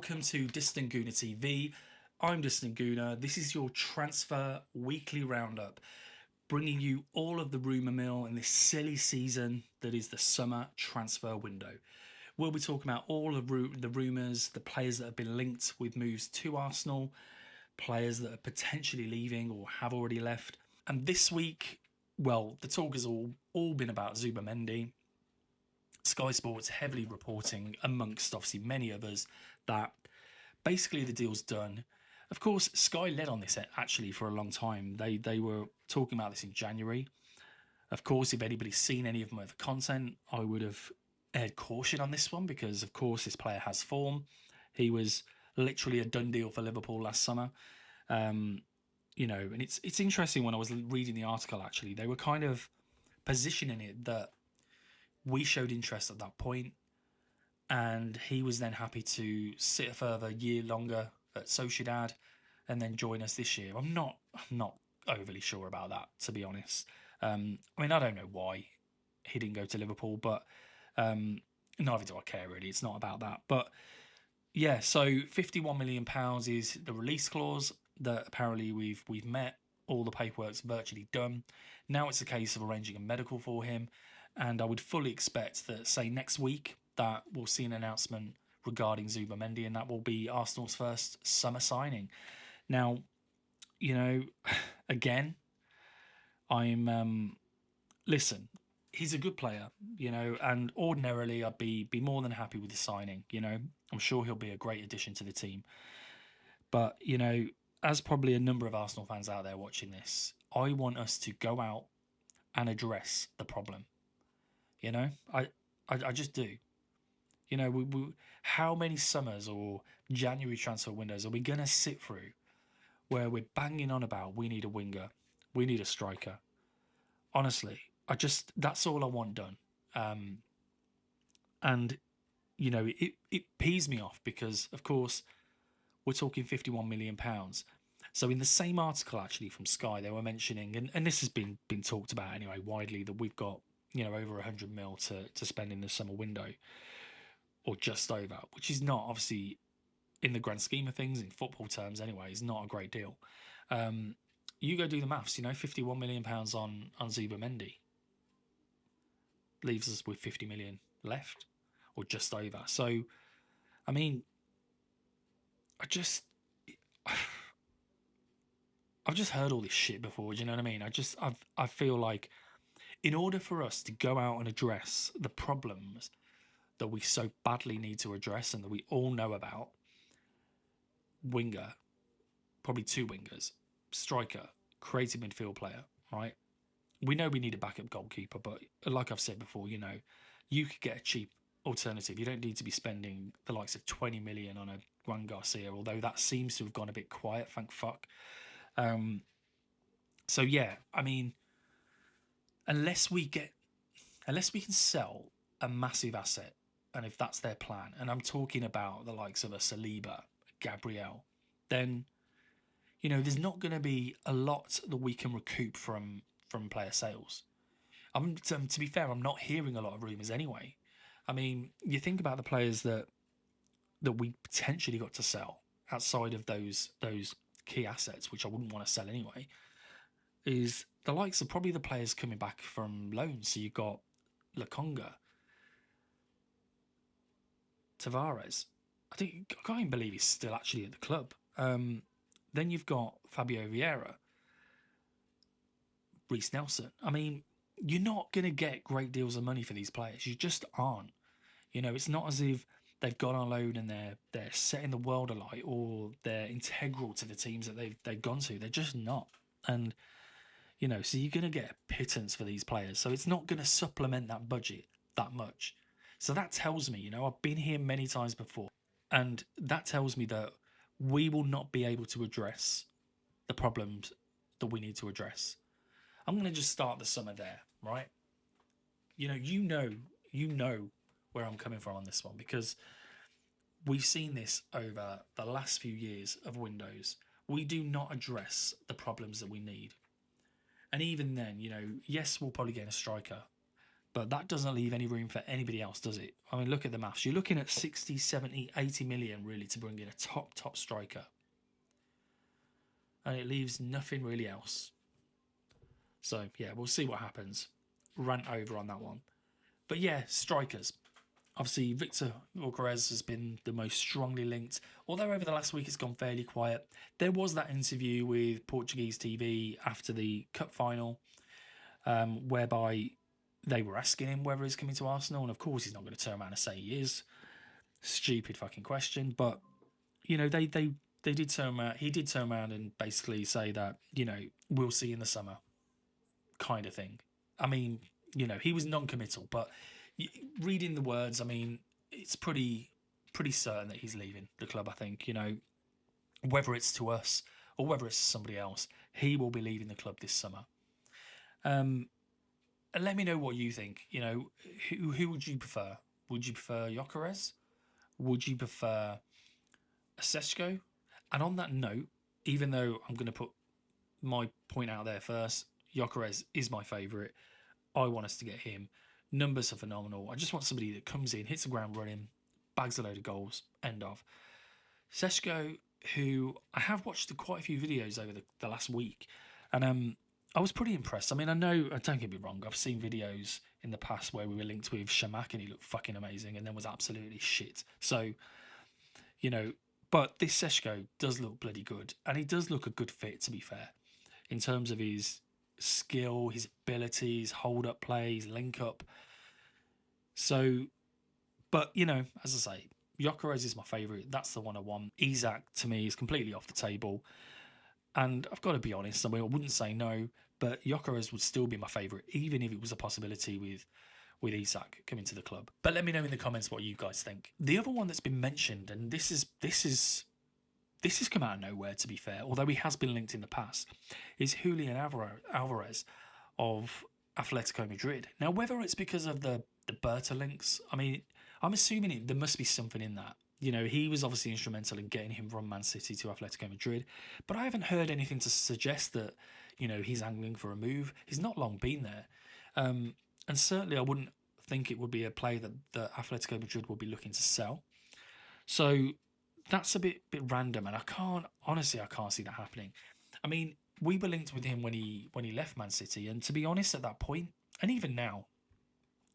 welcome to Distant Gooner TV. I'm Distant Gooner. This is your transfer weekly roundup, bringing you all of the rumour mill in this silly season that is the summer transfer window. We'll be talking about all of the rumours, the players that have been linked with moves to Arsenal, players that are potentially leaving or have already left. And this week, well, the talk has all been about Zubimendi. Sky Sports heavily reporting, amongst obviously many others, that basically the deal's done. Of course, Sky led on this actually for a long time. They were talking about this in January. Of course, if anybody's seen any of my other content, I would have aired caution on this one because, of course, this player has form. He was literally a done deal for Liverpool last summer. And it's interesting when I was reading the article, actually, they were kind of positioning it that we showed interest at that point, and he was then happy to sit a further year longer at Sociedad and then join us this year. I'm not overly sure about that, to be honest. I don't know why he didn't go to Liverpool, but neither do I care really. It's not about that. But yeah, so £51 million is the release clause that apparently we've met. All the paperwork's virtually done. Now it's a case of arranging a medical for him. And I would fully expect that, say, next week, that we'll see an announcement regarding Zubimendi, and that will be Arsenal's first summer signing. Now, again, listen, he's a good player, and ordinarily I'd be more than happy with the signing. I'm sure he'll be a great addition to the team. But, as probably a number of Arsenal fans out there watching this, I want us to go out and address the problem. I just do. How many summers or January transfer windows are we going to sit through where we're banging on about we need a winger, we need a striker? Honestly, that's all I want done. It pees me off because, of course, we're talking £51 million. So in the same article, actually, from Sky, they were mentioning, and this has been talked about anyway widely, that we've got over 100 mil to spend in the summer window, or just over, which is not, obviously, in the grand scheme of things, in football terms anyway, is not a great deal. You go do the maths, £51 million on Zubimendi leaves us with 50 million left, or just over. So, I've just heard all this shit before, do you know what I mean? I feel like in order for us to go out and address the problems that we so badly need to address and that we all know about, winger, probably two wingers, striker, creative midfield player, right? We know we need a backup goalkeeper, but like I've said before, you could get a cheap alternative. You don't need to be spending the likes of 20 million on a Juan Garcia, although that seems to have gone a bit quiet, thank fuck. So yeah, unless we can sell a massive asset, and if that's their plan, and I'm talking about the likes of a Saliba, Gabriel, then there's not going to be a lot that we can recoup from player sales. To be fair, I'm not hearing a lot of rumours anyway. You think about the players that we potentially got to sell outside of those key assets, which I wouldn't want to sell anyway, is the likes of probably the players coming back from loans. So you've got Lokonga, Tavares. I can't even believe he's still actually at the club. Then you've got Fabio Vieira, Reece Nelson. You're not going to get great deals of money for these players. You just aren't. It's not as if they've gone on loan and they're setting the world alight, or they're integral to the teams that they've gone to. They're just not. And so you're going to get a pittance for these players. So it's not going to supplement that budget that much. So that tells me, I've been here many times before, and that tells me that we will not be able to address the problems that we need to address. I'm going to just start the summer there, right? You know where I'm coming from on this one, because we've seen this over the last few years of windows. We do not address the problems that we need. And even then, yes, we'll probably get a striker, But that doesn't leave any room for anybody else, does it? I mean, look at the maths. You're looking at 60, 70, 80 million really to bring in a top striker. And it leaves nothing really else. So, yeah, we'll see what happens. Rant over on that one. But yeah, strikers. Obviously, Victor Gyökeres has been the most strongly linked. Although over the last week it's gone fairly quiet. There was that interview with Portuguese TV after the cup final, whereby they were asking him whether he's coming to Arsenal. And of course he's not going to turn around and say he is. Stupid fucking question. But, you know, they did turn around. He did turn around and basically say that, you know, we'll see in the summer kind of thing. I mean, you know, he was non-committal, but reading the words, I mean, it's pretty certain that he's leaving the club, I think. You know, whether it's to us or whether it's to somebody else, he will be leaving the club this summer. And let me know what you think. You know, who would you prefer? Would you prefer Gyökeres? Would you prefer a Sesko? And on that note, even though I'm going to put my point out there first, Gyökeres is my favourite. I want us to get him. Numbers are phenomenal. I just want somebody that comes in, hits the ground running, bags a load of goals, end of. Sesko, who I have watched quite a few videos over the last week, and I was pretty impressed. I mean, I know, don't get me wrong, I've seen videos in the past where we were linked with Shamak and he looked fucking amazing and then was absolutely shit. So, you know, but this Sesko does look bloody good, and he does look a good fit, to be fair, in terms of his skill, his abilities, hold up plays, link up. So, but you know, as I say, Gyökeres is my favourite. That's the one I want. Isak to me is completely off the table, and I've got to be honest. I mean, I wouldn't say no, but Gyökeres would still be my favourite, even if it was a possibility with Isak coming to the club. But let me know in the comments what you guys think. The other one that's been mentioned, and this has come out of nowhere, to be fair, although he has been linked in the past, is Julian Alvarez of Atletico Madrid. Now, whether it's because of the Berta links, I mean, I'm assuming there must be something in that. You know, he was obviously instrumental in getting him from Man City to Atletico Madrid, but I haven't heard anything to suggest that, you know, he's angling for a move. He's not long been there. And certainly I wouldn't think it would be a player that Atletico Madrid would be looking to sell. So that's a bit random, and I can't see that happening. I mean, we were linked with him when he left Man City, and to be honest, at that point, and even now,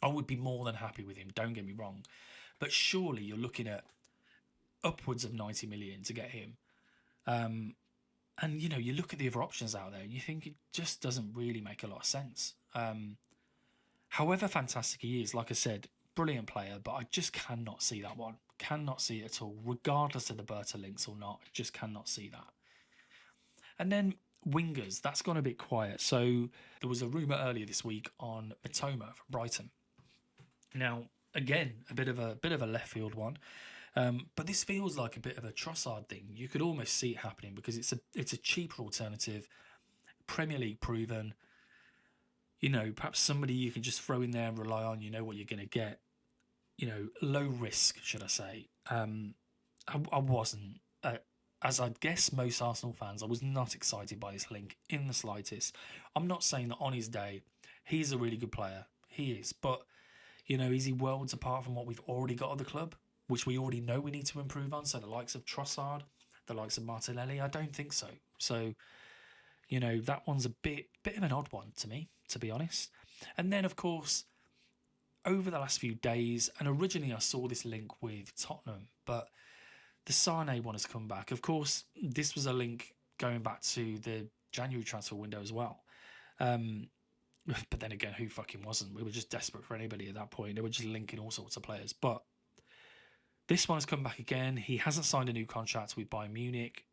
I would be more than happy with him. Don't get me wrong, but surely you're looking at upwards of 90 million to get him. And you know, you look at the other options out there, and you think it just doesn't really make a lot of sense. However fantastic he is, like I said, brilliant player, but I just cannot see that one. Cannot see it at all, regardless of the Berta links or not. Just cannot see that. And then wingers, that's gone a bit quiet. So there was a rumour earlier this week on Mitoma from Brighton. Now, again, a bit of a left field one, but this feels like a bit of a Trossard thing. You could almost see it happening because it's a cheaper alternative, Premier League proven. You know, perhaps somebody you can just throw in there and rely on. You know what you're going to get. You know, low risk, should I say. I wasn't, as I guess most Arsenal fans, I was not excited by this link in the slightest. I'm not saying that on his day, he's a really good player. He is. But, you know, is he worlds apart from what we've already got at the club, which we already know we need to improve on? So the likes of Trossard, the likes of Martinelli, I don't think so. So, you know, that one's a bit of an odd one to me, to be honest. And then, of course, over the last few days, and originally I saw this link with Tottenham, but the Sané one has come back. Of course, this was a link going back to the January transfer window as well. But then again, who fucking wasn't? We were just desperate for anybody at that point. They were just linking all sorts of players. But this one has come back again. He hasn't signed a new contract with Bayern Munich.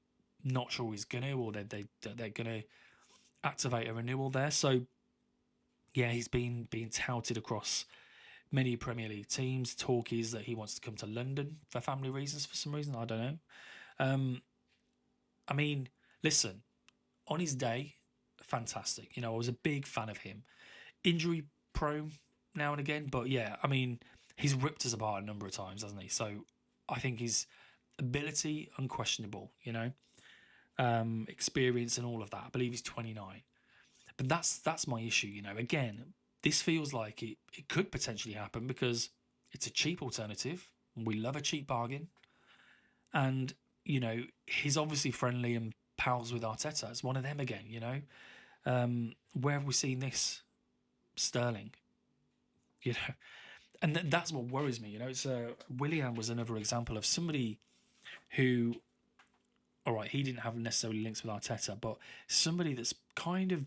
Not sure he's going to, or they're going to activate a renewal there. So, yeah, he's been touted across many Premier League teams. Talk is that he wants to come to London for family reasons for some reason. I don't know. I mean, listen, on his day, fantastic. You know, I was a big fan of him. Injury prone now and again, but yeah, I mean, he's ripped us apart a number of times, hasn't he? So I think his ability, unquestionable, you know, experience and all of that. I believe he's 29. But that's my issue, you know. Again, this feels like it could potentially happen because it's a cheap alternative. We love a cheap bargain. And, you know, he's obviously friendly and pals with Arteta. It's one of them again, you know. Where have we seen this? Sterling, you know. And that's what worries me, you know. It's Willian was another example of somebody who, all right, he didn't have necessarily links with Arteta, but somebody that's kind of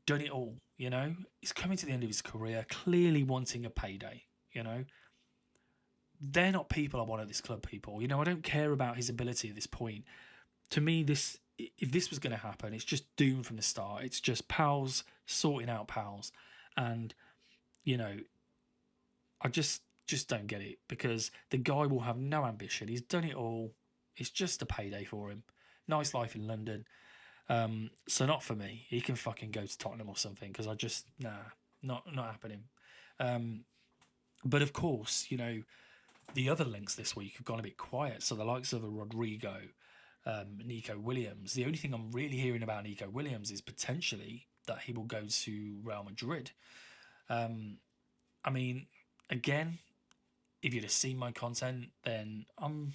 done it all, you know. He's coming to the end of his career, clearly wanting a payday, you know. They're not people I want at this club, people. You know, I don't care about his ability at this point. To me, if this was going to happen, it's just doomed from the start. It's just pals sorting out pals. And, you know, I just don't get it, because the guy will have no ambition. He's done it all. It's just a payday for him. Nice life in London. So not for me. He can fucking go to Tottenham or something, because I just, not happening. But of course, you know, the other links this week have gone a bit quiet. So the likes of a Rodrigo, Nico Williams. The only thing I'm really hearing about Nico Williams is potentially that he will go to Real Madrid. I mean, again, if you'd have seen my content, then I'm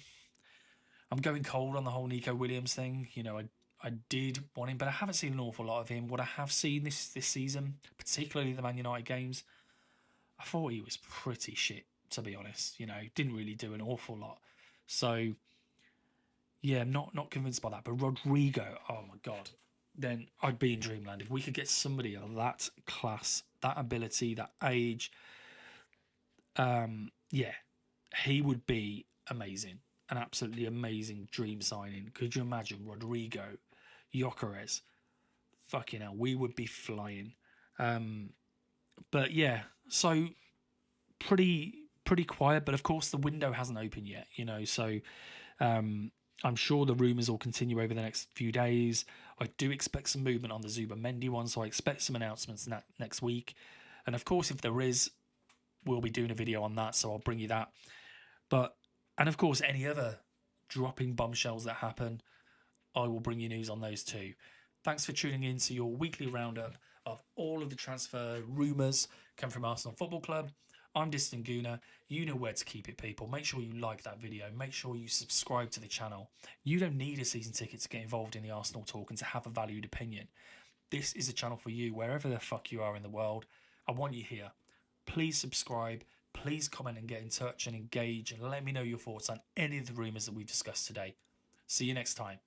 going cold on the whole Nico Williams thing. You know, I did want him, but I haven't seen an awful lot of him. What I have seen this season, particularly the Man United games, I thought he was pretty shit, to be honest. You know, didn't really do an awful lot. So, yeah, I'm not convinced by that. But Rodrigo, oh my God, then I'd be in dreamland. If we could get somebody of that class, that ability, that age, yeah, he would be amazing. An absolutely amazing dream signing. Could you imagine Rodrigo, Gyökeres? Fucking hell, we would be flying. But yeah, so pretty quiet. But of course, the window hasn't opened yet, you know. So I'm sure the rumours will continue over the next few days. I do expect some movement on the Zubimendi one, so I expect some announcements next week. And of course, if there is, we'll be doing a video on that, so I'll bring you that. And of course, any other dropping bombshells that happen, I will bring you news on those too. Thanks for tuning in to your weekly roundup of all of the transfer rumours come from Arsenal Football Club. I'm Distant Gooner. You know where to keep it, people. Make sure you like that video. Make sure you subscribe to the channel. You don't need a season ticket to get involved in the Arsenal talk and to have a valued opinion. This is a channel for you, wherever the fuck you are in the world. I want you here. Please subscribe. Please comment and get in touch and engage, and let me know your thoughts on any of the rumours that we've discussed today. See you next time.